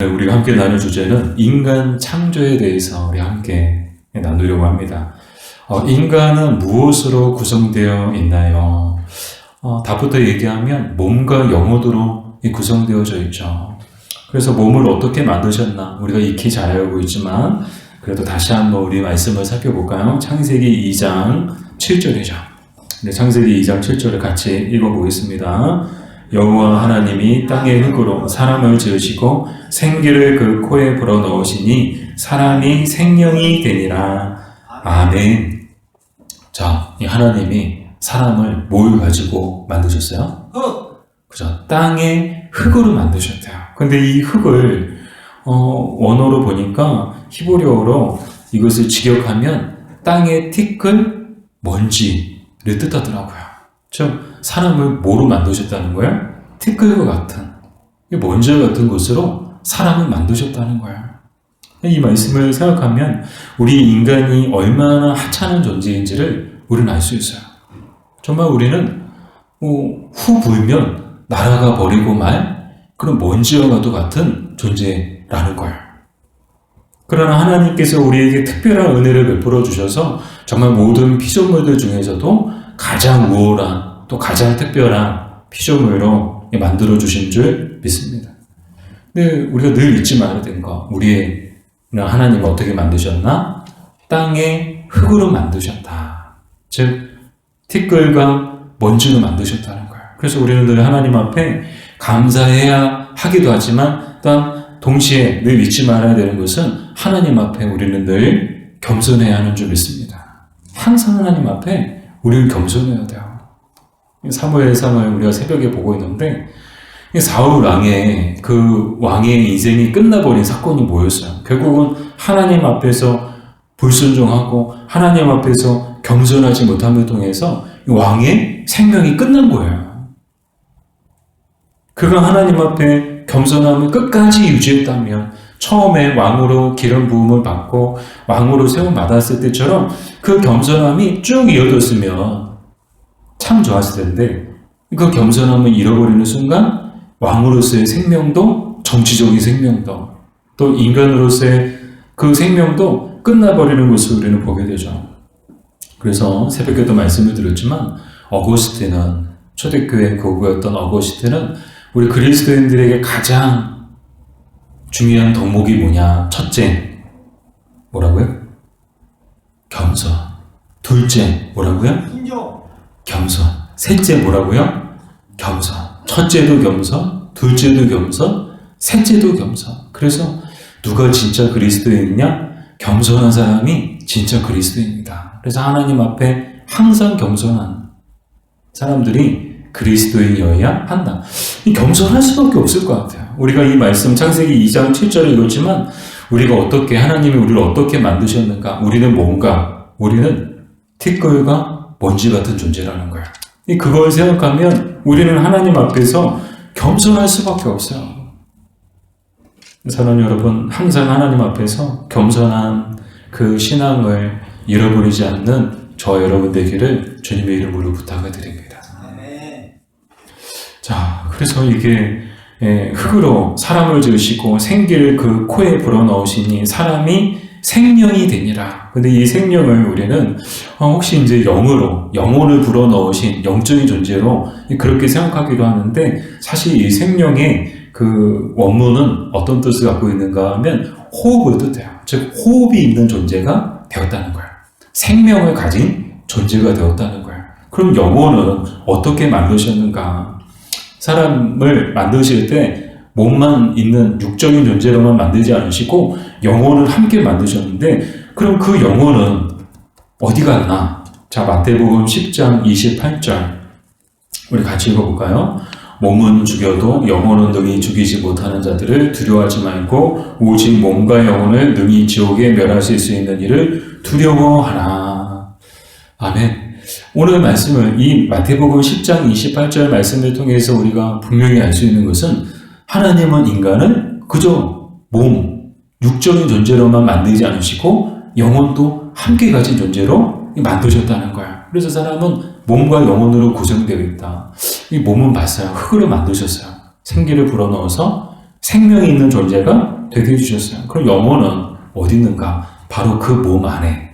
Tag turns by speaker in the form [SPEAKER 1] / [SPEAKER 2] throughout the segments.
[SPEAKER 1] 우리가 함께 나눌 주제는 인간 창조에 대해서 우리 함께 나누려고 합니다. 인간은 무엇으로 구성되어 있나요? 답부터 얘기하면 몸과 영혼으로 구성되어져 있죠. 그래서 몸을 어떻게 만드셨나 우리가 익히 잘 알고 있지만 그래도 다시 한번 우리 말씀을 살펴볼까요? 창세기 2장 7절이죠. 창세기 2장 7절을 같이 읽어보겠습니다. 여호와 하나님이 땅의 흙으로 사람을 지으시고 생기를 그 코에 불어넣으시니 사람이 생명이 되니라. 아멘. 자, 이 하나님이 사람을 뭘 가지고 만드셨어요? 그죠? 땅의 흙으로 만드셨대요. 근데 이 흙을 원어로 보니까 히브리어로 이것을 직역하면 땅의 티끌, 먼지를 뜻하더라고요. 즉 사람을 뭐로 만드셨다는 거예요? 티끌과 같은, 먼지와 같은 것으로 사람을 만드셨다는 거예요. 이 말씀을 생각하면 우리 인간이 얼마나 하찮은 존재인지를 우리는 알 수 있어요. 정말 우리는 후 불면 날아가 버리고 말 그런 먼지와도 같은 존재라는 거예요. 그러나 하나님께서 우리에게 특별한 은혜를 베풀어 주셔서 정말 모든 피조물들 중에서도 가장 우월한 또 가장 특별한 피조물로 만들어 주신 줄 믿습니다. 근데 우리가 늘 잊지 말아야 되는 거, 우리의 하나님 어떻게 만드셨나? 땅의 흙으로 만드셨다. 즉 티끌과 먼지로 만드셨다는 거예요. 그래서 우리는 늘 하나님 앞에 감사해야 하기도 하지만 또한 동시에 늘 잊지 말아야 되는 것은 하나님 앞에 우리는 늘 겸손해야 하는 줄 믿습니다. 항상 하나님 앞에 우리는 겸손해야 돼요. 사무엘상을 우리가 새벽에 보고 있는데 사울 왕의 그 왕의 인생이 끝나버린 사건이 뭐였어요? 결국은 하나님 앞에서 불순종하고 하나님 앞에서 겸손하지 못함을 통해서 왕의 생명이 끝난 거예요. 그가 하나님 앞에 겸손함을 끝까지 유지했다면 처음에 왕으로 기름 부음을 받고 왕으로 세움 받았을 때처럼 그 겸손함이 쭉 이어졌으면 참 좋았을 텐데 그 겸손함을 잃어버리는 순간 왕으로서의 생명도 정치적인 생명도 또 인간으로서의 그 생명도 끝나버리는 것을 우리는 보게 되죠. 그래서 새벽에도 말씀을 드렸지만 어거스틴은 초대교회 교구였던 어거스틴은 우리 그리스도인들에게 가장 중요한 덕목이 뭐냐? 첫째 뭐라고요? 겸손. 둘째 뭐라고요?
[SPEAKER 2] 인정.
[SPEAKER 1] 겸손. 셋째 뭐라고요? 겸손. 첫째도 겸손, 둘째도 겸손, 셋째도 겸손. 그래서 누가 진짜 그리스도인이냐? 겸손한 사람이 진짜 그리스도인이다. 그래서 하나님 앞에 항상 겸손한 사람들이 그리스도인이어야 한다. 이 겸손할 수밖에 없을 것 같아요. 우리가 이 말씀 창세기 2장 7절을 읽었지만 우리가 어떻게 하나님이 우리를 어떻게 만드셨는가? 우리는 뭔가? 우리는 티끌과 먼지 같은 존재라는 거예요. 그걸 생각하면 우리는 하나님 앞에서 겸손할 수밖에 없어요. 사랑하는 여러분, 항상 하나님 앞에서 겸손한 그 신앙을 잃어버리지 않는 저 여러분 되기를 주님의 이름으로 부탁을 드립니다. 자, 그래서 이게 흙으로 사람을 지으시고 생기를 그 코에 불어넣으시니 사람이 생명이 되니라. 근데 이 생명을 우리는 혹시 이제 영혼을 불어넣으신 영적인 존재로 그렇게 생각하기도 하는데 사실 이 생명의 그 원문은 어떤 뜻을 갖고 있는가 하면 호흡을 뜻해요. 즉 호흡이 있는 존재가 되었다는 거예요. 생명을 가진 존재가 되었다는 거예요. 그럼 영혼은 어떻게 만드셨는가? 사람을 만드실 때 몸만 있는 육적인 존재로만 만들지 않으시고 영혼을 함께 만드셨는데 그럼 그 영혼은 어디 갔나? 자, 마태복음 10장 28절 우리 같이 읽어볼까요? 몸은 죽여도 영혼은 능히 죽이지 못하는 자들을 두려워하지 말고 오직 몸과 영혼을 능히 지옥에 멸하실 수 있는 이를 두려워하라. 아멘. 오늘 말씀을 이 마태복음 10장 28절 말씀을 통해서 우리가 분명히 알 수 있는 것은 하나님은 인간을 그저 몸, 육적인 존재로만 만들지 않으시고 영혼도 함께 가진 존재로 만드셨다는 거예요. 그래서 사람은 몸과 영혼으로 구성되어 있다. 이 몸은 봤어요. 흙으로 만드셨어요. 생기를 불어넣어서 생명이 있는 존재가 되게 해주셨어요. 그럼 영혼은 어디 있는가? 바로 그 몸 안에.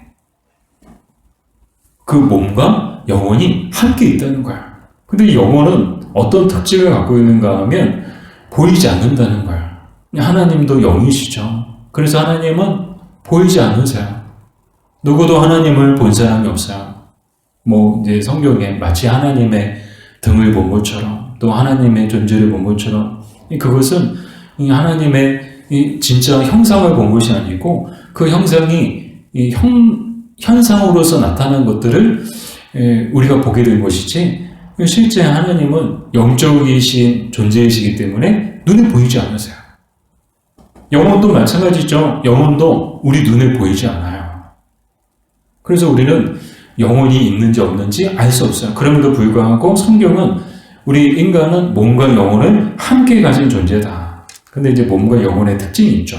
[SPEAKER 1] 그 몸과 영혼이 함께 있다는 거야. 근데 이 영혼은 어떤 특징을 갖고 있는가 하면 보이지 않는다는 거야. 하나님도 영이시죠. 그래서 하나님은 보이지 않으세요. 누구도 하나님을 본 사람이 없어요. 이제 성경에 마치 하나님의 등을 본 것처럼, 또 하나님의 존재를 본 것처럼, 그것은 하나님의 진짜 형상을 본 것이 아니고, 그 형상이 현상으로서 나타난 것들을 우리가 보게 된 것이지, 실제 하나님은 영적이신 존재이시기 때문에 눈에 보이지 않으세요. 영혼도 마찬가지죠. 영혼도 우리 눈에 보이지 않아요. 그래서 우리는 영혼이 있는지 없는지 알 수 없어요. 그럼에도 불구하고 성경은 우리 인간은 몸과 영혼을 함께 가진 존재다. 근데 이제 몸과 영혼의 특징이 있죠.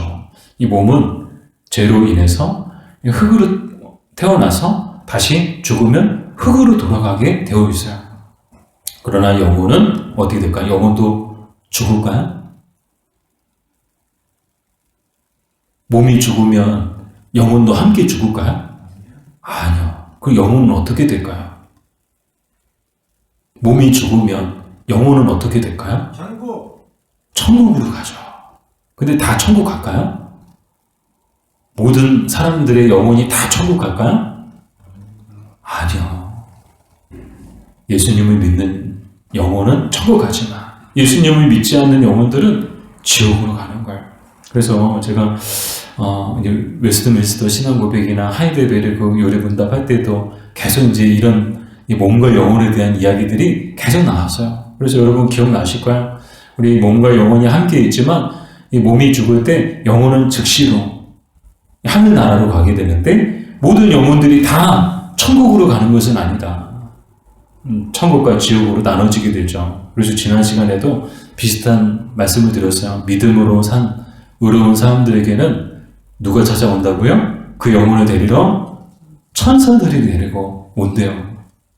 [SPEAKER 1] 이 몸은 죄로 인해서 흙으로 태어나서 다시 죽으면 흙으로 돌아가게 되어 있어요. 그러나 영혼은 어떻게 될까요? 영혼도 죽을까요? 몸이 죽으면 영혼도 함께 죽을까요? 아니요. 그 영혼은 어떻게 될까요? 몸이 죽으면 영혼은 어떻게 될까요? 천국으로 가죠. 근데 다 천국 갈까요? 모든 사람들의 영혼이 다 천국 갈까요? 아니요. 예수님을 믿는 영혼은 천국 가지만 예수님을 믿지 않는 영혼들은 지옥으로 가는 거예요. 그래서 제가 웨스트민스터 신앙고백이나 하이델베르 그 요리분답할 때도 계속 이제 이런 몸과 영혼에 대한 이야기들이 계속 나왔어요. 그래서 여러분 기억나실 거예요. 우리 몸과 영혼이 함께 있지만 이 몸이 죽을 때 영혼은 즉시로 하늘나라로 가게 되는데 모든 영혼들이 다 천국으로 가는 것은 아니다. 천국과 지옥으로 나눠지게 되죠. 그래서 지난 시간에도 비슷한 말씀을 드렸어요. 믿음으로 산 의로운 사람들에게는 누가 찾아온다고요? 그 영혼을 데리러 천사들이 데리고 온대요.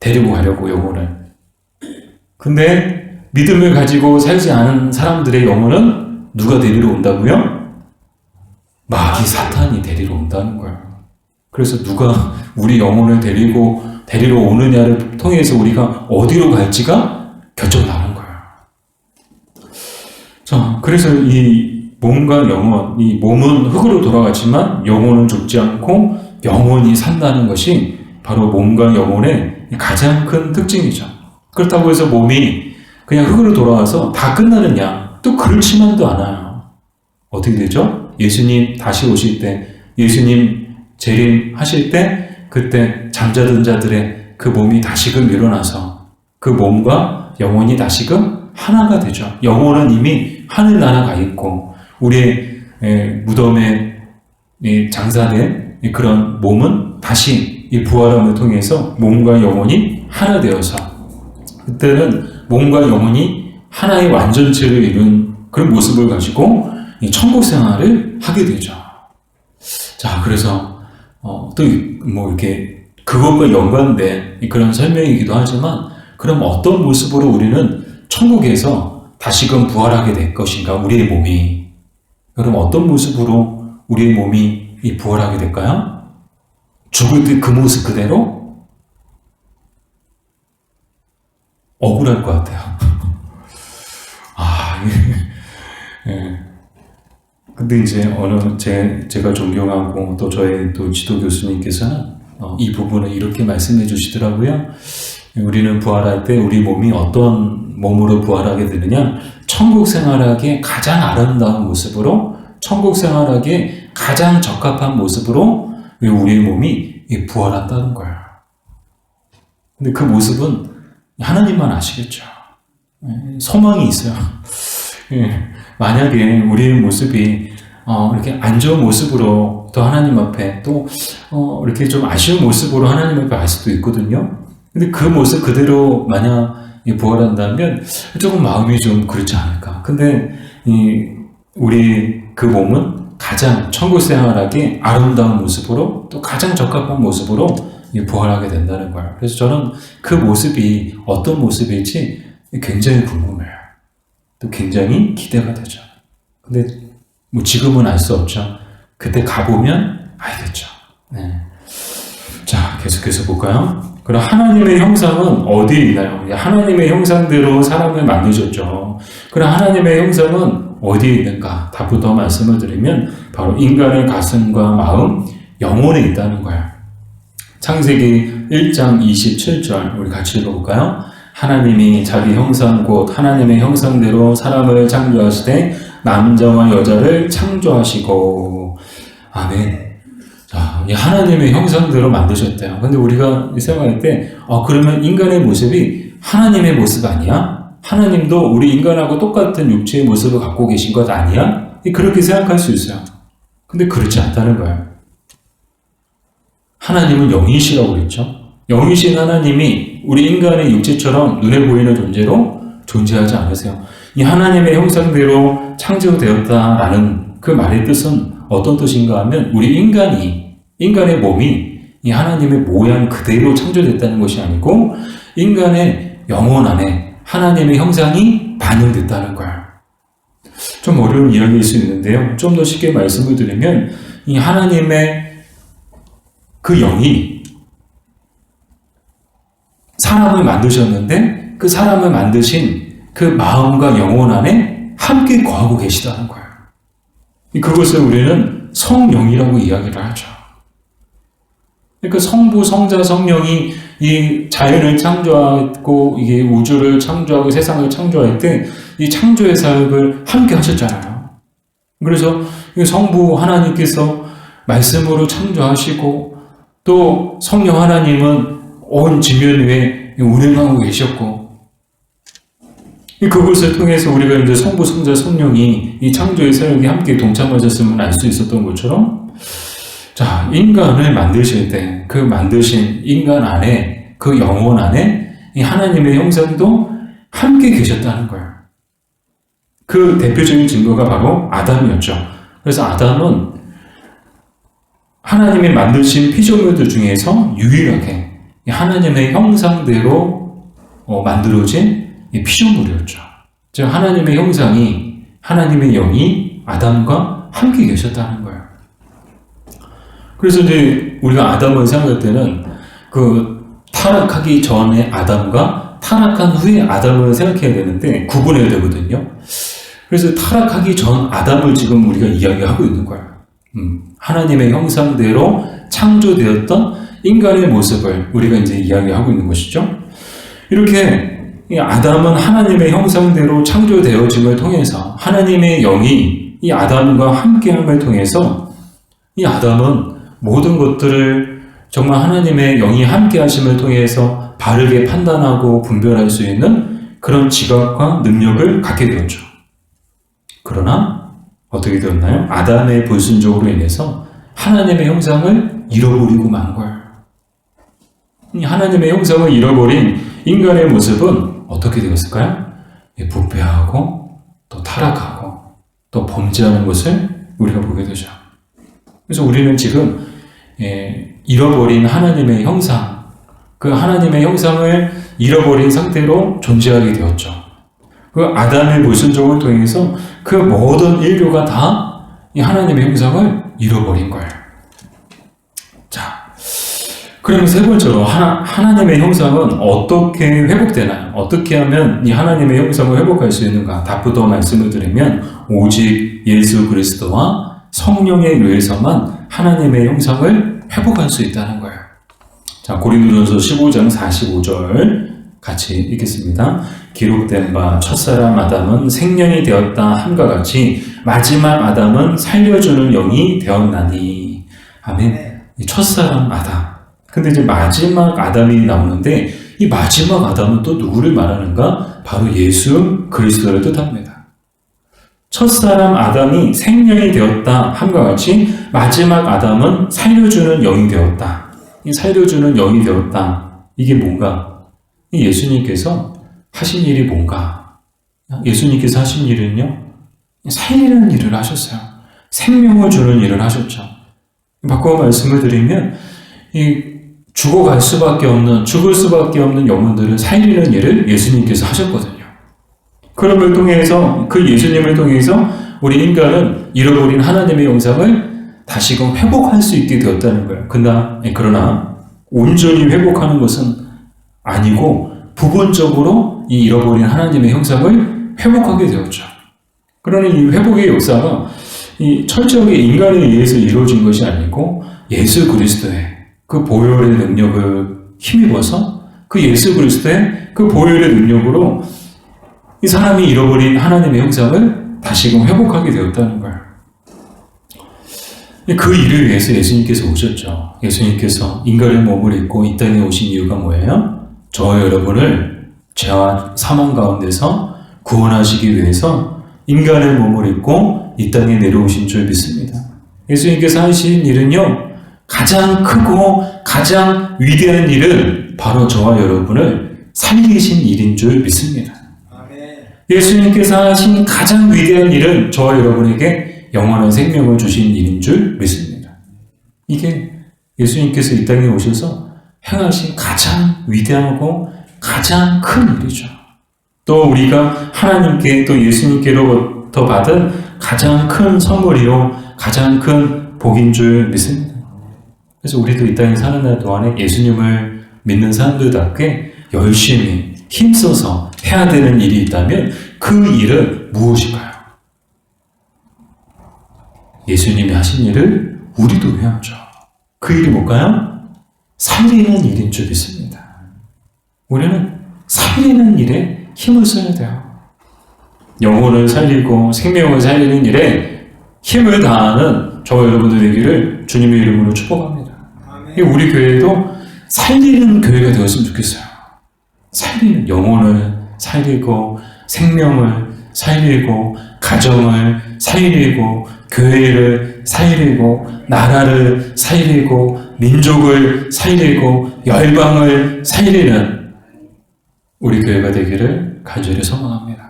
[SPEAKER 1] 데리고 가려고 영혼을. 근데 믿음을 가지고 살지 않은 사람들의 영혼은 누가 데리러 온다고요? 마귀 사탄이 데리러 온다는 거예요. 그래서 누가 우리 영혼을 데리러 오느냐를 통해서 우리가 어디로 갈지가 결정나는 거예요. 자, 그래서 이 몸과 영혼, 이 몸은 흙으로 돌아가지만 영혼은 죽지 않고 영혼이 산다는 것이 바로 몸과 영혼의 가장 큰 특징이죠. 그렇다고 해서 몸이 그냥 흙으로 돌아와서 다 끝나느냐? 또 그렇지만도 않아요. 어떻게 되죠? 예수님 다시 오실 때, 예수님 재림하실 때, 그때 잠자던 자들의 그 몸이 다시금 일어나서 그 몸과 영혼이 다시금 하나가 되죠. 영혼은 이미 하늘나라 가 있고 우리의 무덤에 장사된 그런 몸은 다시 이 부활함을 통해서 몸과 영혼이 하나 되어서 그때는 몸과 영혼이 하나의 완전체를 이룬 그런 모습을 가지고 이 천국 생활을 하게 되죠. 자, 그래서 또 이렇게 그것과 연관된 그런 설명이기도 하지만 그럼 어떤 모습으로 우리는 천국에서 다시금 부활하게 될 것인가? 우리의 몸이. 그럼 어떤 모습으로 우리의 몸이 부활하게 될까요? 죽을 때 그 모습 그대로? 억울할 것 같아요. 예. 근데 이제 제가 존경하고 또 저의 또 지도 교수님께서는 이 부분을 이렇게 말씀해 주시더라고요. 우리는 부활할 때 우리 몸이 어떤 몸으로 부활하게 되느냐? 천국 생활하기에 가장 아름다운 모습으로, 천국 생활하기에 가장 적합한 모습으로 우리의 몸이 부활한다는 거예요. 근데 그 모습은 하나님만 아시겠죠. 소망이 있어요. 만약에 우리의 모습이 이렇게 안 좋은 모습으로 또 하나님 앞에 또 이렇게 좀 아쉬운 모습으로 하나님 앞에 갈 수도 있거든요. 근데 그 모습 그대로 만약 부활한다면 조금 마음이 좀 그렇지 않을까. 근데 우리 그 몸은 가장 천국 생활하기 아름다운 모습으로 또 가장 적합한 모습으로 부활하게 된다는 거예요. 그래서 저는 그 모습이 어떤 모습일지 굉장히 궁금해요. 또 굉장히 기대가 되죠. 근데 뭐 지금은 알 수 없죠. 그때 가보면 알겠죠. 네. 자, 계속해서 볼까요? 그럼 하나님의 형상은 어디에 있나요? 하나님의 형상대로 사람을 만드셨죠. 그럼 하나님의 형상은 어디에 있는가? 답부터 말씀을 드리면 바로 인간의 가슴과 마음, 영혼에 있다는 거예요. 창세기 1장 27절 우리 같이 읽어볼까요? 하나님이 자기 형상 곧 하나님의 형상대로 사람을 창조하시되 남자와 여자를 창조하시고. 아멘. 자, 이 하나님의 형상대로 만드셨대요. 근데 우리가 생각할 때, 그러면 인간의 모습이 하나님의 모습 아니야? 하나님도 우리 인간하고 똑같은 육체의 모습을 갖고 계신 것 아니야? 그렇게 생각할 수 있어요. 근데 그렇지 않다는 거예요. 하나님은 영이시라고 그랬죠. 영이신 하나님이 우리 인간의 육체처럼 눈에 보이는 존재로 존재하지 않으세요. 이 하나님의 형상대로 창조되었다라는 그 말의 뜻은 어떤 뜻인가 하면 우리 인간의 몸이 이 하나님의 모양 그대로 창조됐다는 것이 아니고 인간의 영혼 안에 하나님의 형상이 반영됐다는 거예요. 좀 어려운 이야기일 수 있는데요. 좀 더 쉽게 말씀을 드리면 이 하나님의 그 영이 사람을 만드셨는데 그 사람을 만드신 그 마음과 영혼 안에 함께 거하고 계시다는 거예요. 그것을 우리는 성령이라고 이야기를 하죠. 그러니까 성부, 성자, 성령이 이 자연을 창조하고 이게 우주를 창조하고 세상을 창조할 때 이 창조의 사역을 함께 하셨잖아요. 그래서 성부 하나님께서 말씀으로 창조하시고 또 성령 하나님은 온 지면 위에 운행하고 계셨고 그것을 통해서 우리가 이제 성부, 성자, 성령이 이 창조의 사역에 함께 동참하셨으면 알 수 있었던 것처럼 자, 인간을 만드실 때 그 만드신 인간 안에 그 영혼 안에 이 하나님의 형상도 함께 계셨다는 거예요. 그 대표적인 증거가 바로 아담이었죠. 그래서 아담은 하나님이 만드신 피조물들 중에서 유일하게 하나님의 형상대로 만들어진 피조물이었죠. 즉 하나님의 형상이 하나님의 영이 아담과 함께 계셨다는 거예요. 그래서 이제 우리가 아담을 생각할 때는 그 타락하기 전에 아담과 타락한 후에 아담을 생각해야 되는데 구분해야 되거든요. 그래서 타락하기 전 아담을 지금 우리가 이야기하고 있는 거예요. 하나님의 형상대로 창조되었던 인간의 모습을 우리가 이제 이야기하고 있는 것이죠. 이렇게 이 아담은 하나님의 형상대로 창조되어짐을 통해서 하나님의 영이 이 아담과 함께함을 통해서 이 아담은 모든 것들을 정말 하나님의 영이 함께하심을 통해서 바르게 판단하고 분별할 수 있는 그런 지각과 능력을 갖게 되었죠. 그러나 어떻게 되었나요? 아담의 불순종으로 인해서 하나님의 형상을 잃어버리고 만 거예요. 이 하나님의 형상을 잃어버린 인간의 모습은 어떻게 되었을까요? 부패하고 또 타락하고 또 범죄하는 것을 우리가 보게 되죠. 그래서 우리는 지금 잃어버린 하나님의 형상, 그 하나님의 형상을 잃어버린 상태로 존재하게 되었죠. 그 아담의 불순종을 통해서 그 모든 인류가 다 이 하나님의 형상을 잃어버린 거예요. 자, 그러면 세 번째로 하나님의 형상은 어떻게 회복되나요? 어떻게 하면 이 하나님의 형상을 회복할 수 있는가? 답부터 말씀을 드리면 오직 예수 그리스도와 성령에 의해서만 하나님의 형상을 회복할 수 있다는 거예요. 자, 고린도전서 15장 45절 같이 읽겠습니다. 기록된 바 첫사람 아담은 생명이 되었다 함과 같이 마지막 아담은 살려주는 영이 되었나니. 아멘. 이 첫사람 아담. 근데 이제 마지막 아담이 나오는데 이 마지막 아담은 또 누구를 말하는가? 바로 예수 그리스도를 뜻합니다. 첫사람 아담이 생명이 되었다 함과 같이 마지막 아담은 살려주는 영이 되었다. 이 살려주는 영이 되었다. 이게 뭔가? 예수님께서 하신 일이 뭔가? 예수님께서 하신 일은요, 살리는 일을 하셨어요. 생명을 주는 일을 하셨죠. 바꿔 말씀을 드리면, 죽을 수밖에 없는 영혼들을 살리는 일을 예수님께서 하셨거든요. 그럼을 통해서, 그 예수님을 통해서 우리 인간은 잃어버린 하나님의 형상을 다시금 회복할 수 있게 되었다는 거예요. 그러나 온전히 회복하는 것은 아니고 부분적으로 이 잃어버린 하나님의 형상을 회복하게 되었죠. 그러나 이 회복의 역사가 이 철저하게 인간에 의해서 이루어진 것이 아니고 예수 그리스도의 그 보혈의 능력을 힘입어서 그 예수 그리스도의 그 보혈의 능력으로 이 사람이 잃어버린 하나님의 형상을 다시금 회복하게 되었다는 거예요. 그 일을 위해서 예수님께서 오셨죠. 예수님께서 인간의 몸을 입고 이 땅에 오신 이유가 뭐예요? 저와 여러분을 죄와 사망 가운데서 구원하시기 위해서 인간의 몸을 입고 이 땅에 내려오신 줄 믿습니다. 예수님께서 하신 일은요, 가장 크고 가장 위대한 일은 바로 저와 여러분을 살리신 일인 줄 믿습니다. 예수님께서 하신 가장 위대한 일은 저와 여러분에게 영원한 생명을 주신 일인 줄 믿습니다. 이게 예수님께서 이 땅에 오셔서 행하신 가장 위대하고 가장 큰 일이죠. 또 우리가 하나님께 또 예수님께로부터 받은 가장 큰 선물이요 가장 큰 복인 줄 믿습니다. 그래서 우리도 이 땅에 사는 날 동안에 예수님을 믿는 사람들답게 열심히 힘써서 해야 되는 일이 있다면 그 일은 무엇일까요? 예수님이 하신 일을 우리도 해야죠. 그 일이 뭘까요? 살리는 일인 줄 믿습니다. 우리는 살리는 일에 힘을 써야 돼요. 영혼을 살리고 생명을 살리는 일에 힘을 다하는 저와 여러분들 되기를 주님의 이름으로 축복합니다. 우리 교회도 살리는 교회가 되었으면 좋겠어요. 살리는, 영혼을 살리고 생명을 살리고 가정을 살리고 교회를 살리고 나라를 살리고 민족을 살리고 열방을 살리는 우리 교회가 되기를 간절히 소망합니다.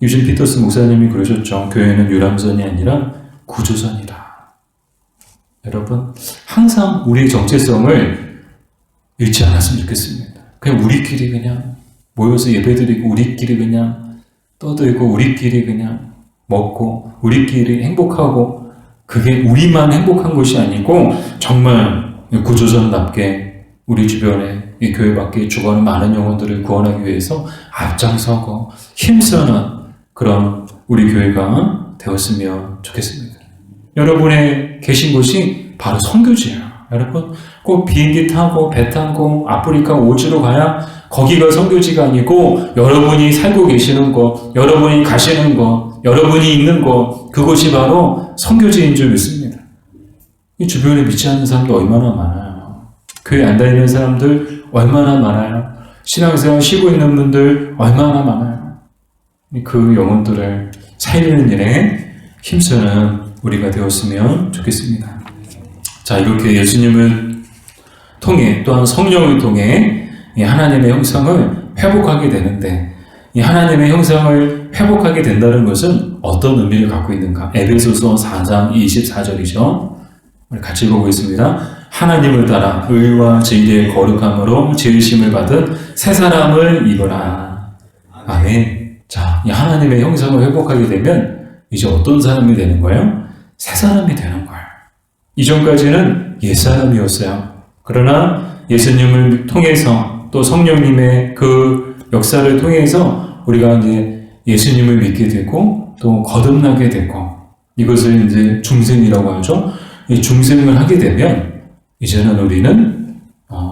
[SPEAKER 1] 유진 피터스 목사님이 그러셨죠. 교회는 유람선이 아니라 구조선이다. 여러분, 항상 우리의 정체성을 잃지 않았으면 좋겠습니다. 그냥 우리끼리 그냥 모여서 예배드리고 우리끼리 그냥 떠들고 우리끼리 그냥 먹고 우리끼리 행복하고 그게 우리만 행복한 것이 아니고 정말 구조선답게 우리 주변에 이 교회 밖에 죽어가는 많은 영혼들을 구원하기 위해서 앞장서고 힘쓰는 그런 우리 교회가 되었으면 좋겠습니다. 여러분의 계신 곳이 바로 선교지예요. 여러분 꼭 비행기 타고 배 타고 아프리카 오지로 가야 거기가 선교지가 아니고 여러분이 살고 계시는 곳, 여러분이 가시는 곳, 여러분이 있는 곳, 그곳이 바로 선교지인 줄 믿습니다. 이 주변에 믿지 않는 사람도 얼마나 많아요. 교회 안 다니는 사람들 얼마나 많아요. 신앙생활 쉬고 있는 분들 얼마나 많아요. 그 영혼들을 살리는 일에 힘쓰는 우리가 되었으면 좋겠습니다. 자, 이렇게 예수님을 통해 또한 성령을 통해 이 하나님의 형상을 회복하게 되는데 이 하나님의 형상을 회복하게 된다는 것은 어떤 의미를 갖고 있는가? 에베소서 4장 24절이죠. 우리 같이 보겠습니다. 하나님을 따라 의와 진리의 거룩함으로 지으심을 받은 새 사람을 입어라. 아멘. 자, 이 하나님의 형상을 회복하게 되면 이제 어떤 사람이 되는 거예요? 새 사람이 되는 거예요. 이전까지는 옛사람이었어요. 그러나 예수님을 통해서 또 성령님의 그 역사를 통해서 우리가 이제 예수님을 믿게 되고 또 거듭나게 되고 이것을 이제 중생이라고 하죠. 이 중생을 하게 되면 이제는 우리는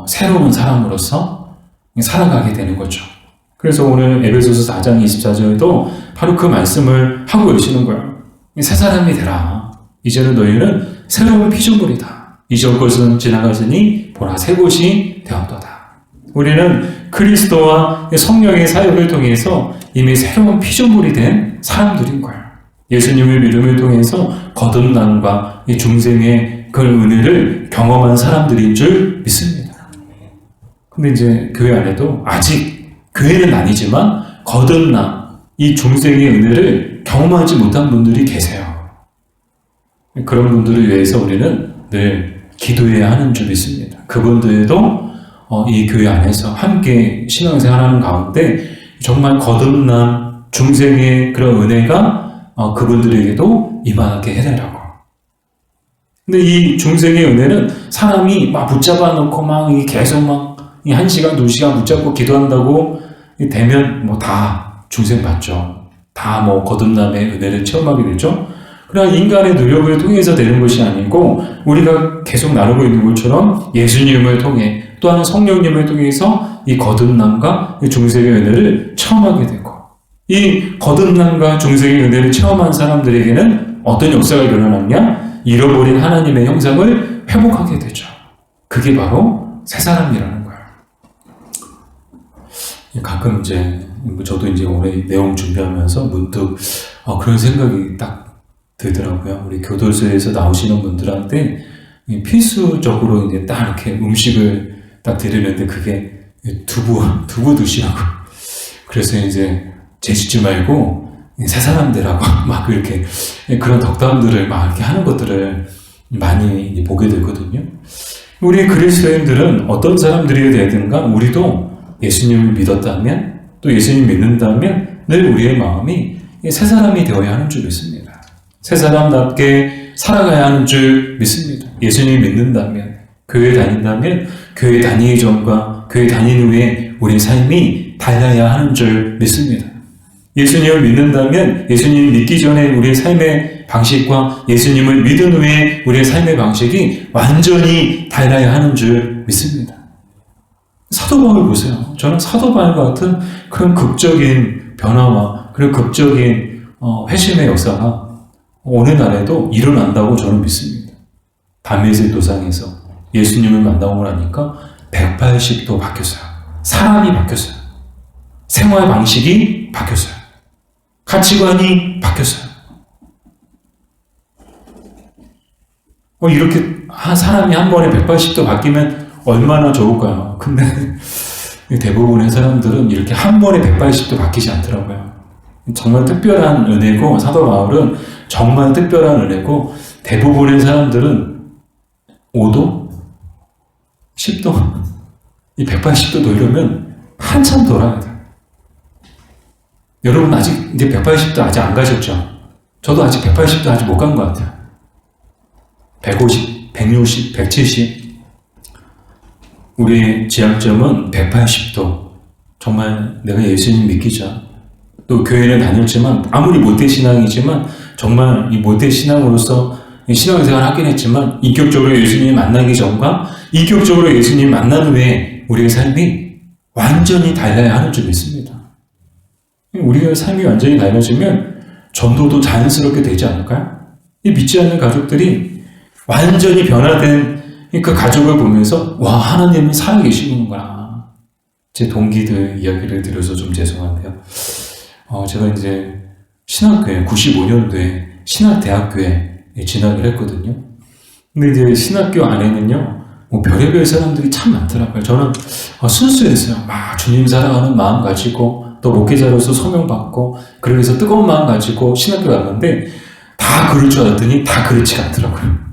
[SPEAKER 1] 새로운 사람으로서 살아가게 되는 거죠. 그래서 오늘 에베소서 4장 24절에도 바로 그 말씀을 하고 계시는 거예요. 새 사람이 되라. 이제는 너희는 새로운 피조물이다. 이전 것은 지나갔으니 보라 새 것이 되었도다. 우리는 그리스도와 성령의 사역을 통해서 이미 새로운 피조물이 된 사람들인 거예요. 예수님의 믿음을 통해서 거듭남과 이 중생의 그 은혜를 경험한 사람들인 줄 믿습니다. 근데 이제 교회 안에도 아직 교회는 아니지만 거듭남, 이 중생의 은혜를 경험하지 못한 분들이 계세요. 그런 분들을 위해서 우리는 늘 기도해야 하는 줄 믿습니다. 그분들도 이 교회 안에서 함께 신앙생활하는 가운데 정말 거듭남, 중생의 그런 은혜가 그분들에게도 임하게 해달라고. 근데 이 중생의 은혜는 사람이 막 붙잡아 놓고 막 계속 막 1시간, 2시간 붙잡고 기도한다고 되면 뭐 다 중생 받죠. 다 뭐 거듭남의 은혜를 체험하게 되죠. 그러나 인간의 노력을 통해서 되는 것이 아니고 우리가 계속 나누고 있는 것처럼 예수님을 통해 또한 성령님을 통해서 이 거듭남과 이 중생의 은혜를 체험하게 되고 이 거듭남과 중생의 은혜를 체험한 사람들에게는 어떤 역사가 일어나느냐? 잃어버린 하나님의 형상을 회복하게 되죠. 그게 바로 새 사람이라는 거예요. 가끔 저도 올해 내용 준비하면서 문득 그런 생각이 딱 들더라고요. 우리 교도소에서 나오시는 분들한테 필수적으로 딱 이렇게 음식을 딱 드리는데 그게 두부 드시라고. 그래서 제주지 말고 새 사람 되라고 막 이렇게 그런 덕담들을 막 이렇게 하는 것들을 많이 보게 되거든요. 우리 그리스도인들은 어떤 사람들이 되든가 우리도 예수님을 믿었다면 또 예수님 믿는다면 늘 우리의 마음이 새 사람이 되어야 하는 줄 믿습니다. 새 사람답게 살아가야 하는 줄 믿습니다. 예수님 믿는다면 교회 다닌다면 교회 다니기 전과 교회 다닌 후에 우리 삶이 달라야 하는 줄 믿습니다. 예수님을 믿는다면 예수님을 믿기 전에 우리의 삶의 방식과 예수님을 믿은 후에 우리의 삶의 방식이 완전히 달라야 하는 줄 믿습니다. 사도 바울 보세요. 저는 사도 바울 같은 그런 극적인 변화와 그런 극적인 회심의 역사가 오늘날에도 일어난다고 저는 믿습니다. 다메섹 도상에서 예수님을 만나고 나니까 180도 바뀌었어요. 사람이 바뀌었어요. 생활 방식이 바뀌었어요. 가치관이 바뀌었어요. 이렇게 사람이 한 번에 180도 바뀌면 얼마나 좋을까요? 근데 대부분의 사람들은 이렇게 한 번에 180도 바뀌지 않더라고요. 정말 특별한 은혜고 사도 바울은 정말 특별한 은혜고 대부분의 사람들은 5도? 10도? 이 180도 돌려면 한참 돌아야 돼요. 여러분 아직 180도 아직 안 가셨죠? 저도 아직 180도 아직 못 간 것 같아요. 150, 160, 170 우리의 지향점은 180도. 정말 내가 예수님 믿기자. 또 교회는 다녔지만 아무리 모태신앙이지만 정말 이 모태신앙으로서 신앙생활을 하긴 했지만 인격적으로 예수님 만나기 전과 인격적으로 예수님 만난 후에 우리의 삶이 완전히 달라야 하는 줄 믿습니다. 우리의 삶이 완전히 달라지면 전도도 자연스럽게 되지 않을까요? 이 믿지 않는 가족들이 완전히 변화된 그 가족을 보면서 와 하나님은 살아계시는구나. 제 동기들 이야기를 드려서 좀 죄송한데요. 제가 신학교에 95년도에 신학대학교에 진학을 했거든요. 근데 신학교 안에는요 별의별 사람들이 참 많더라고요. 저는 순수했어요. 막 주님 사랑하는 마음 가지고 또 목회자로서 소명받고 그래서 뜨거운 마음 가지고 신학교 갔는데 다 그럴 줄 알았더니 다 그렇지가 않더라고요.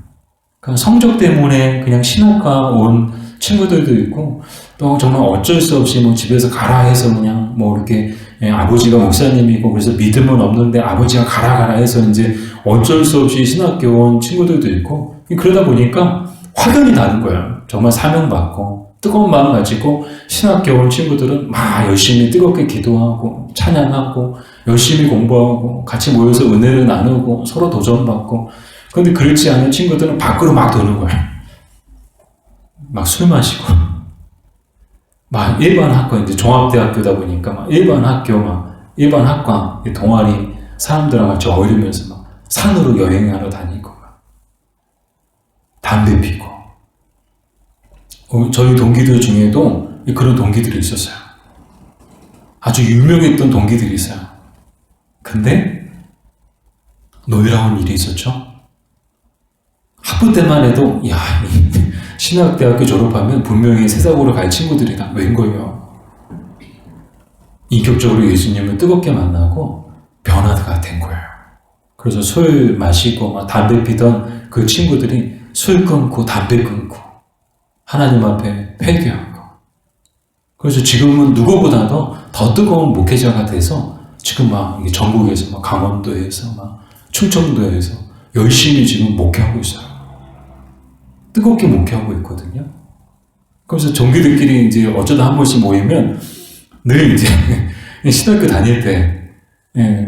[SPEAKER 1] 그러니까 성적 때문에 그냥 신학과 온 친구들도 있고 또 정말 어쩔 수 없이 집에서 가라 해서 그냥 이렇게 아버지가 목사님이고 그래서 믿음은 없는데 아버지가 가라 해서 어쩔 수 없이 신학교 온 친구들도 있고 그러다 보니까 확연히 다른 거예요. 정말 사명받고 뜨거운 마음 가지고 신학교 온 친구들은 막 열심히 뜨겁게 기도하고 찬양하고 열심히 공부하고 같이 모여서 은혜를 나누고 서로 도전받고 그런데 그렇지 않은 친구들은 밖으로 막 도는 거예요. 막 술 마시고 막 일반 학과 종합대학교다 보니까 막 일반 학과 동아리 사람들하고 같이 어울리면서 막 산으로 여행하러 다니고 담배 피고 저희 동기들 중에도 그런 동기들이 있었어요. 아주 유명했던 동기들이 있어요. 근데 놀라운 일이 있었죠. 학부 때만 해도 신학대학교 졸업하면 분명히 세상으로 갈 친구들이다. 웬 거예요. 인격적으로 예수님을 뜨겁게 만나고 변화가 된 거예요. 그래서 술 마시고 담배 피던 그 친구들이 술 끊고 담배 끊고 하나님 앞에 회개하고 그래서 지금은 누구보다도 더 뜨거운 목회자가 돼서 지금 막 전국에서 막 강원도에서 막 충청도에서 열심히 지금 목회하고 있어요. 뜨겁게 목회하고 있거든요. 그래서 종교들끼리 이제 어쩌다 한 번씩 모이면 늘 이제 신학교 다닐 때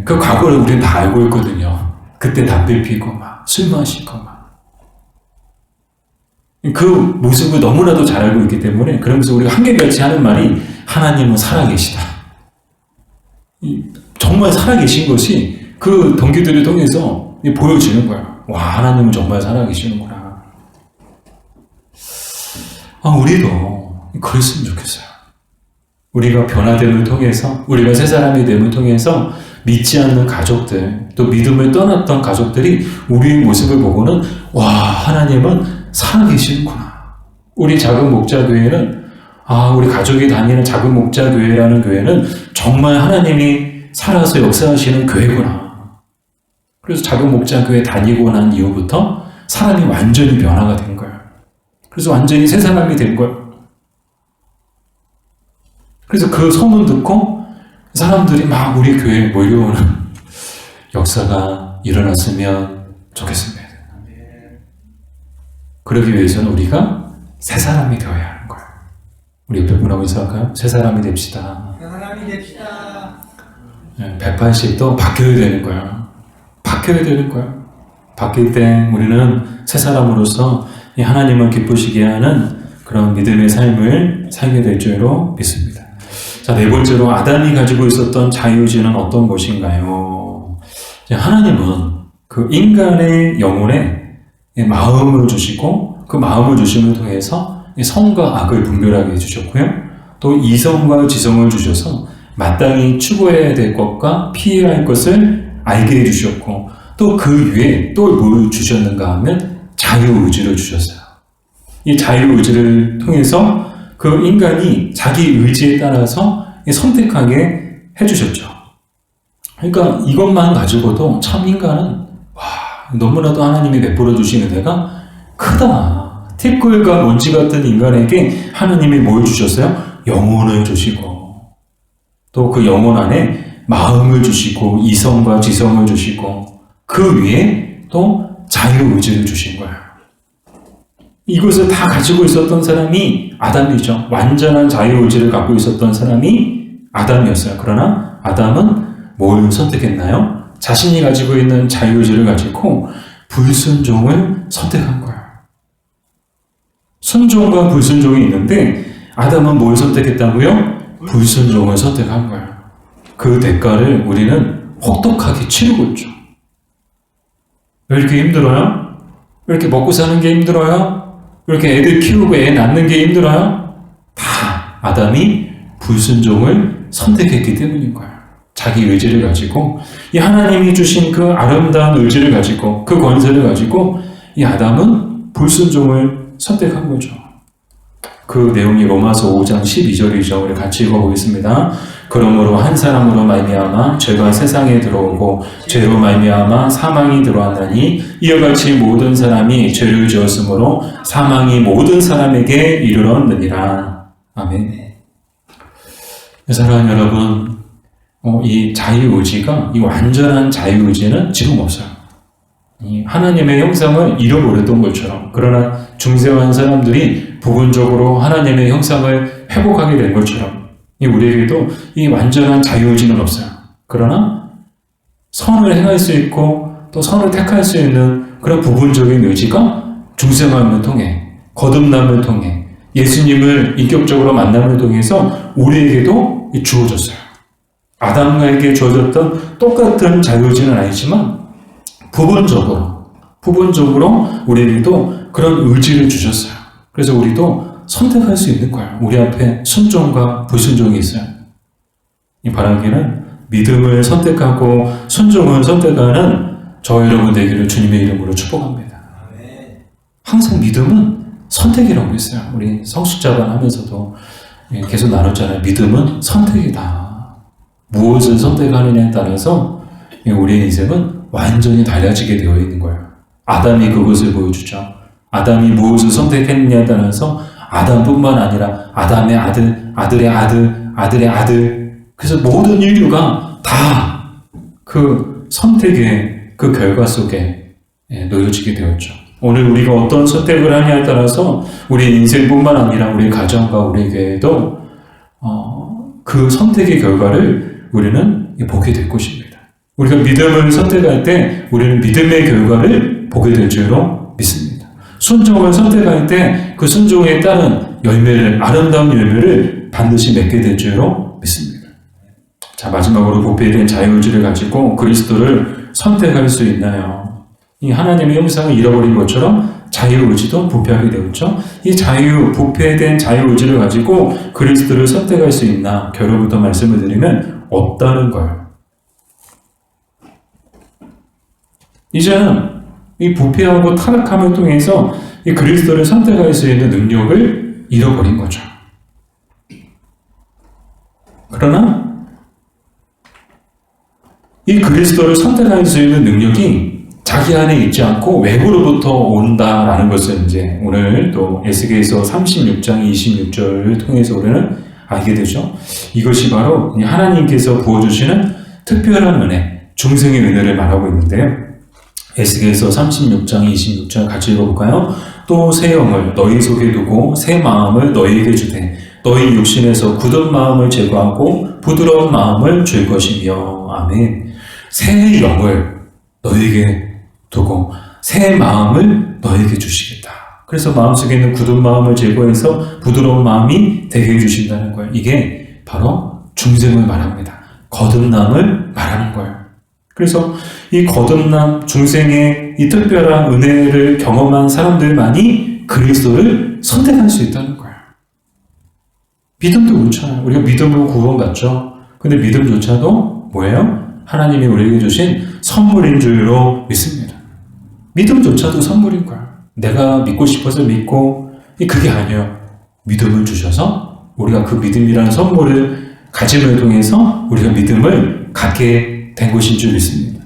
[SPEAKER 1] 그 과거를 우리는 다 알고 있거든요. 그때 담배 피고 막 술 마시고 막 그 모습을 너무나도 잘 알고 있기 때문에 그러면서 우리가 한결같이 하는 말이 하나님은 살아계시다. 정말 살아계신 것이 그 동기들을 통해서 보여지는 거야. 와, 하나님은 정말 살아계시는구나. 우리도 그랬으면 좋겠어요. 우리가 변화됨을 통해서, 우리가 새 사람이 됨을 통해서 믿지 않는 가족들, 또 믿음을 떠났던 가족들이 우리의 모습을 보고는 와, 하나님은 살아계시는구나. 우리 작은 목자교회는 우리 가족이 다니는 작은 목자교회라는 교회는 정말 하나님이 살아서 역사하시는 교회구나. 그래서 작은 목자교회 다니고 난 이후부터 사람이 완전히 변화가 된 거예요. 그래서 완전히 새 사람이 된 거예요. 그래서 그 소문 듣고 사람들이 막 우리 교회에 몰려오는 역사가 일어났으면 좋겠습니다. 그러기 위해서는 우리가 새 사람이 되어야 하는 거예요. 우리 옆에 분하고 인사할까요? 새 사람이 됩시다.
[SPEAKER 2] 새 사람이 됩시다.
[SPEAKER 1] 180도 바뀌어야 되는 거예요. 바뀌어야 되는 거예요. 바뀔 때 우리는 새 사람으로서 하나님을 기쁘시게 하는 그런 믿음의 삶을 살게 될 줄로 믿습니다. 자, 네 번째로 아담이 가지고 있었던 자유의지는 어떤 것인가요? 하나님은 그 인간의 영혼에 마음을 주시고 그 마음을 주심을 통해서 선과 악을 분별하게 해주셨고요. 또 이성과 지성을 주셔서 마땅히 추구해야 될 것과 피해야 할 것을 알게 해주셨고 또 그 위에 또 뭘 주셨는가 하면 자유의지를 주셨어요. 이 자유의지를 통해서 그 인간이 자기 의지에 따라서 선택하게 해주셨죠. 그러니까 이것만 가지고도 참 인간은 너무나도 하나님이 베풀어 주신 은혜가 크다. 티끌과 먼지 같은 인간에게 하나님이 뭘 주셨어요? 영혼을 주시고 또 그 영혼 안에 마음을 주시고 이성과 지성을 주시고 그 위에 또 자유의지를 주신 거예요. 이것을 다 가지고 있었던 사람이 아담이죠. 완전한 자유의지를 갖고 있었던 사람이 아담이었어요. 그러나 아담은 뭘 선택했나요? 자신이 가지고 있는 자유의지를 가지고 불순종을 선택한 거예요. 순종과 불순종이 있는데 아담은 뭘 선택했다고요? 불순종을 선택한 거예요. 그 대가를 우리는 혹독하게 치르고 있죠. 왜 이렇게 힘들어요? 왜 이렇게 먹고 사는 게 힘들어요? 왜 이렇게 애들 키우고 애 낳는 게 힘들어요? 다 아담이 불순종을 선택했기 때문인 거예요. 자기 의지를 가지고 이 하나님이 주신 그 아름다운 의지를 가지고 그 권세를 가지고 이 아담은 불순종을 선택한 거죠. 그 내용이 로마서 5장 12절이죠. 우리 같이 읽어보겠습니다. 그러므로 한 사람으로 말미암아 죄가 세상에 들어오고 죄로 말미암아 사망이 들어왔나니 이와 같이 모든 사람이 죄를 지었으므로 사망이 모든 사람에게 이르렀느니라. 아멘. 사랑하는 여러분, 이 자유의지가, 이 완전한 자유의지는 지금 없어요. 이 하나님의 형상을 잃어버렸던 것처럼, 그러나 중생한 사람들이 부분적으로 하나님의 형상을 회복하게 된 것처럼, 우리에게도 이 완전한 자유의지는 없어요. 그러나 선을 행할 수 있고 또 선을 택할 수 있는 그런 부분적인 의지가 중생함을 통해, 거듭남을 통해, 예수님을 인격적으로 만남을 통해서 우리에게도 주어졌어요. 아담에게 주어졌던 똑같은 자유의지는 아니지만 부분적으로 우리에게도 그런 의지를 주셨어요. 그래서 우리도 선택할 수 있는 거예요. 우리 앞에 순종과 불순종이 있어요. 이 바라기는 믿음을 선택하고 순종을 선택하는 저 여러분 되기를 주님의 이름으로 축복합니다. 항상 믿음은 선택이라고 했어요. 우리 성숙자반 하면서도 계속 나눴잖아요. 믿음은 선택이다. 무엇을 선택하느냐에 따라서 우리의 인생은 완전히 달라지게 되어 있는 거예요. 아담이 그것을 보여주죠. 아담이 무엇을 선택했느냐에 따라서 아담뿐만 아니라 아담의 아들, 아들의 아들, 아들의 아들, 그래서 모든 인류가 다 그 선택의 그 결과 속에 놓여지게 되었죠. 오늘 우리가 어떤 선택을 하냐에 따라서 우리 인생뿐만 아니라 우리 가정과 우리 교회도 그 선택의 결과를 우리는 보게 될 것입니다. 우리가 믿음을 선택할 때 우리는 믿음의 결과를 보게 될 줄로 믿습니다. 순종을 선택할 때 그 순종에 따른 열매를, 아름다운 열매를 반드시 맺게 될 줄로 믿습니다. 자, 마지막으로 부패된 자유의지를 가지고 그리스도를 선택할 수 있나요? 이 하나님의 형상을 잃어버린 것처럼 자유의지도 부패하게 되었죠. 이 부패된 자유의지를 가지고 그리스도를 선택할 수 있나? 결론부터 말씀을 드리면 없다는 거예요. 이제는 이 부패하고 타락함을 통해서 이 그리스도를 선택할 수 있는 능력을 잃어버린 거죠. 그러나 이 그리스도를 선택할 수 있는 능력이 자기 안에 있지 않고 외부로부터 온다라는 것을 이제 오늘 또 에스겔서 36장 26절을 통해서 우리는 알게 되죠. 이것이 바로 하나님께서 부어주시는 특별한 은혜, 중생의 은혜를 말하고 있는데요. 에스겔서 36장 26절 같이 읽어볼까요? 또 새 영을 너희 속에 두고 새 마음을 너희에게 주되 너희 육신에서 굳은 마음을 제거하고 부드러운 마음을 줄 것이며. 아멘. 새 영을 너희에게 두고 새 마음을 너희에게 주시겠다. 그래서 마음속에 있는 굳은 마음을 제거해서 부드러운 마음이 되게 해주신다는 거예요. 이게 바로 중생을 말합니다. 거듭남을 말하는 거예요. 그래서 이 거듭남, 중생의 이 특별한 은혜를 경험한 사람들만이 그리스도를 선택할 수 있다는 거예요. 믿음도 그렇잖아요. 우리가 믿음으로 구원받죠. 근데 믿음조차도 뭐예요? 하나님이 우리에게 주신 선물인 줄로 믿습니다. 믿음조차도 선물인 거야. 내가 믿고 싶어서 믿고, 그게 아니에요. 믿음을 주셔서 우리가 그 믿음이라는 선물을 가짐을 통해서 우리가 믿음을 갖게 된 것인 줄 믿습니다.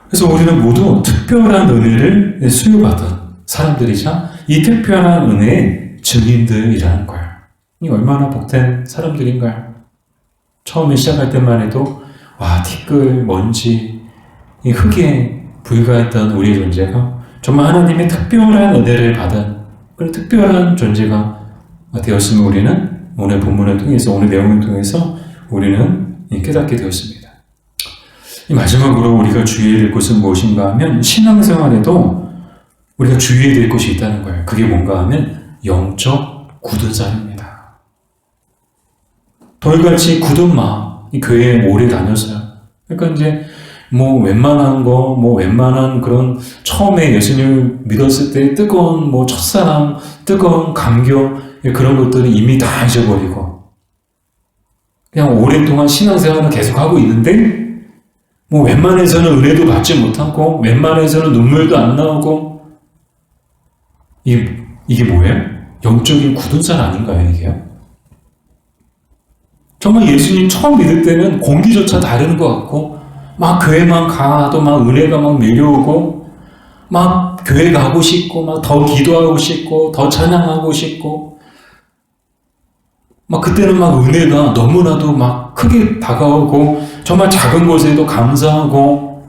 [SPEAKER 1] 그래서 우리는 모두 특별한 은혜를 수여받은 사람들이자 이 특별한 은혜의 증인들이라는 거예요. 이 얼마나 복된 사람들인가요? 처음에 시작할 때만 해도 티끌, 먼지, 이 흙에 불과했던 우리의 존재가 정말 하나님의 특별한 은혜를 받은 그런 특별한 존재가 되었음을 우리는 오늘 본문을 통해서, 오늘 내용을 통해서 우리는 깨닫게 되었습니다. 이 마지막으로 우리가 주의해야 될 것은 무엇인가 하면 신앙생활에도 우리가 주의해야 될 것이 있다는 거예요. 그게 뭔가 하면 영적 굳은 삶입니다. 돌같이 굳은 마음, 이 교회에 오래 다녔어요. 그러니까 이제 웬만한 그런 처음에 예수님을 믿었을 때 뜨거운 첫사랑, 뜨거운 감격, 그런 것들은 이미 다 잊어버리고 그냥 오랫동안 신앙생활을 계속하고 있는데 웬만해서는 은혜도 받지 못하고 웬만해서는 눈물도 안 나오고 이게 뭐예요? 영적인 굳은 살 아닌가요, 이게요? 정말 예수님 처음 믿을 때는 공기조차 다른 것 같고 교회만 가도 은혜가 밀려오고 교회 가고 싶고 더 기도하고 싶고 더 찬양하고 싶고 그때는 은혜가 너무나도 크게 다가오고 정말 작은 것에도 감사하고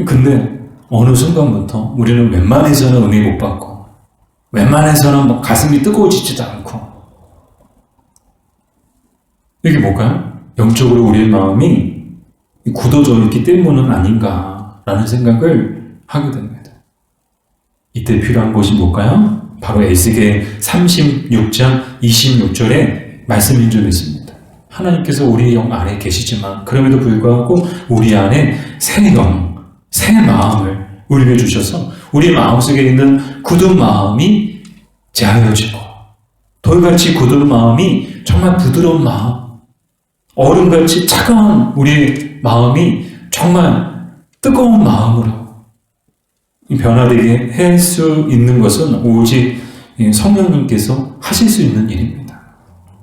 [SPEAKER 1] 근데 어느 순간부터 우리는 웬만해서는 은혜 못 받고 웬만해서는 가슴이 뜨거워지지도 않고 이게 뭘까요? 영적으로 우리의 마음이 굳어져 있기 때문은 아닌가라는 생각을 하게 됩니다. 이때 필요한 것이 뭘까요? 바로 에스겔 36장 26절의 말씀인 줄 믿습니다. 하나님께서 우리 영 안에 계시지만 그럼에도 불구하고 우리 안에 새 영, 새 마음을 우리에게 주셔서 우리 마음속에 있는 굳은 마음이 제하여지고 돌같이 굳은 마음이 정말 부드러운 마음, 얼음같이 차가운 우리의 마음이 정말 뜨거운 마음으로 변화되게 할 수 있는 것은 오직 성령님께서 하실 수 있는 일입니다.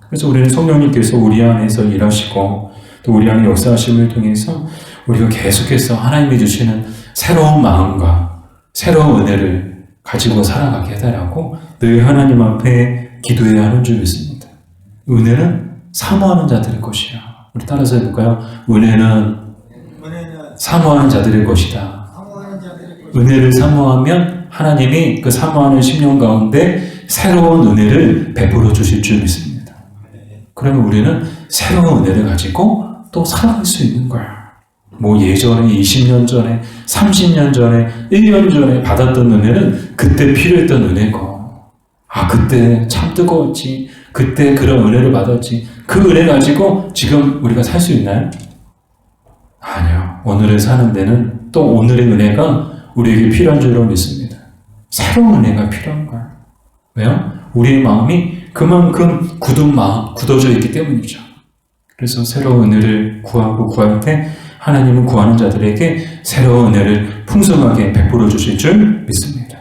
[SPEAKER 1] 그래서 우리는 성령님께서 우리 안에서 일하시고 또 우리 안에 역사하심을 통해서 우리가 계속해서 하나님이 주시는 새로운 마음과 새로운 은혜를 가지고 살아가게 해달라고 늘 하나님 앞에 기도해야 하는 줄 믿습니다. 은혜는 사모하는 자들의 것이야. 우리 따라서 해볼까요? 은혜는 사모하는 자들의 것이다. 은혜를 사모하면 하나님이 그 사모하는 심령 가운데 새로운 은혜를 베풀어 주실 줄 믿습니다. 그러면 우리는 새로운 은혜를 가지고 또 살아갈 수 있는 거야. 뭐 예전에 20년 전에 30년 전에 1년 전에 받았던 은혜는 그때 필요했던 은혜고, 아 그때 참 뜨거웠지, 그때 그런 은혜를 받았지, 그 은혜 가지고 지금 우리가 살 수 있나요? 아니요. 오늘을 사는 데는 또 오늘의 은혜가 우리에게 필요한 줄로 믿습니다. 새로운 은혜가 필요한 거예요. 왜요? 우리의 마음이 그만큼 굳어져 있기 때문이죠. 그래서 새로운 은혜를 구하고 구할 때 하나님은 구하는 자들에게 새로운 은혜를 풍성하게 베풀어 주실 줄 믿습니다.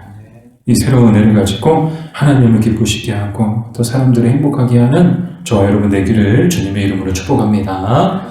[SPEAKER 1] 이 새로운 은혜를 가지고 하나님을 기쁘시게 하고 또 사람들을 행복하게 하는 저와 여러분 되기를 주님의 이름으로 축복합니다.